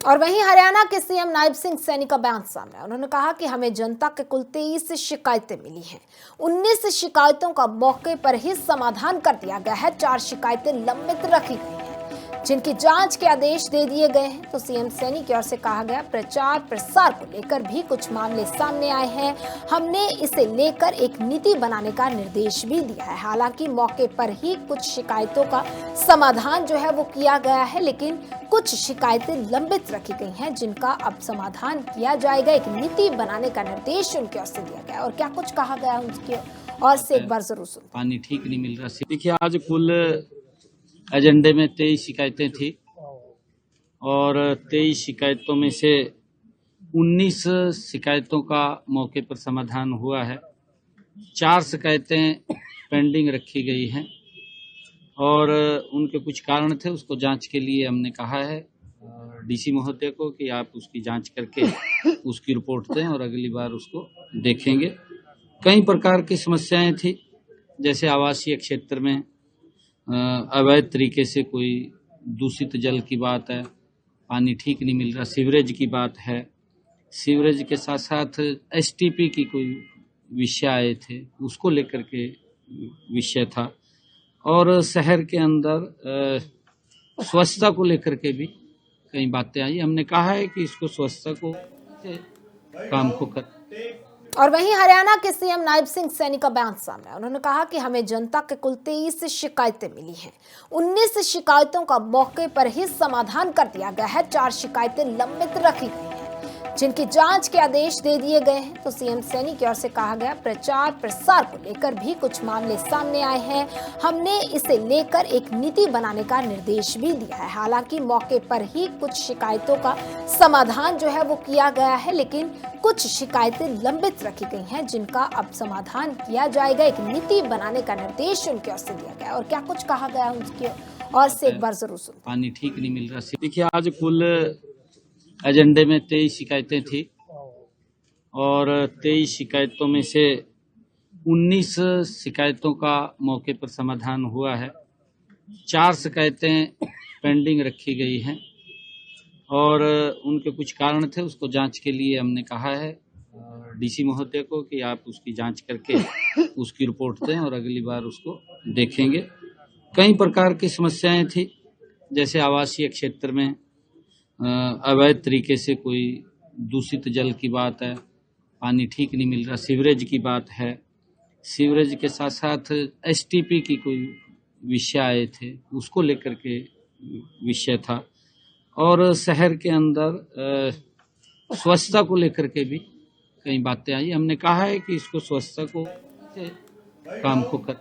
और वहीं हरियाणा के सीएम नायब सिंह सैनी का बयान सामने आया। उन्होंने कहा कि हमें जनता के कुल 23 शिकायतें मिली हैं। 19 शिकायतों का मौके पर ही समाधान कर दिया गया है। 4 शिकायतें लंबित रखी गई हैं, जिनकी जांच के आदेश दे दिए गए हैं। तो सीएम सैनी की ओर से कहा गया, प्रचार प्रसार को लेकर भी कुछ मामले सामने आए हैं। हमने इसे लेकर एक नीति बनाने का निर्देश भी दिया है। हालांकि मौके पर ही कुछ शिकायतों का समाधान जो है वो किया गया है, लेकिन कुछ शिकायतें लंबित रखी गई हैं, जिनका अब समाधान किया जाएगा। एक नीति बनाने का निर्देश उनकी ओर से दिया गया। और क्या कुछ कहा गया उनकी ओर से एक बार जरूर सुनते। पानी ठीक नहीं मिल रहा। देखिए, आज कुल एजेंडे में 23 शिकायतें थी और 23 शिकायतों में से 19 शिकायतों का मौके पर समाधान हुआ है। 4 शिकायतें पेंडिंग रखी गई हैं और उनके कुछ कारण थे, उसको जांच के लिए हमने कहा है डीसी महोदय को कि आप उसकी जांच करके उसकी रिपोर्ट दें और अगली बार उसको देखेंगे। कई प्रकार की समस्याएं थी, जैसे आवासीय क्षेत्र में अवैध तरीके से कोई दूषित जल की बात है, पानी ठीक नहीं मिल रहा, सीवरेज की बात है, सीवरेज के साथ साथ एसटीपी की कोई विषय आए थे, उसको लेकर के विषय था। और शहर के अंदर स्वच्छता को लेकर के भी कई बातें आई। हमने कहा है कि इसको स्वच्छता को काम को कर। और वहीं हरियाणा के सीएम नायब सिंह सैनी का बयान सामने आया। उन्होंने कहा कि हमें जनता के कुल 23 शिकायतें मिली हैं। 19 शिकायतों का मौके पर ही समाधान कर दिया गया है। 4 शिकायतें लंबित रखी गई हैं, जिनकी जांच के आदेश दे दिए गए हैं। तो सीएम सैनी की ओर से कहा गया, प्रचार प्रसार को लेकर भी कुछ मामले सामने आए हैं। हमने इसे लेकर एक नीति बनाने का निर्देश भी दिया है। हालांकि मौके पर ही कुछ शिकायतों का समाधान जो है वो किया गया है, लेकिन कुछ शिकायतें लंबित रखी गई हैं, जिनका अब समाधान किया जाएगा। एक नीति बनाने का निर्देश उनकी ओर से दिया गया। और क्या कुछ कहा गया उनकी ओर से एक बार जरूर सुनते। पानी ठीक नहीं मिल रहा। देखिए, आज कुल एजेंडे में 23 शिकायतें थी और 23 शिकायतों में से 19 शिकायतों का मौके पर समाधान हुआ है। 4 शिकायतें पेंडिंग रखी गई हैं और उनके कुछ कारण थे, उसको जांच के लिए हमने कहा है डीसी महोदय को कि आप उसकी जांच करके उसकी रिपोर्ट दें और अगली बार उसको देखेंगे। कई प्रकार की समस्याएं थी, जैसे आवासीय क्षेत्र में अवैध तरीके से कोई दूषित जल की बात है, पानी ठीक नहीं मिल रहा, सीवरेज की बात है, सीवरेज के साथ साथ एसटीपी की कोई विषय आए थे, उसको लेकर के विषय था। और शहर के अंदर स्वच्छता को लेकर के भी कई बातें आई। हमने कहा है कि इसको स्वच्छता को काम को कर।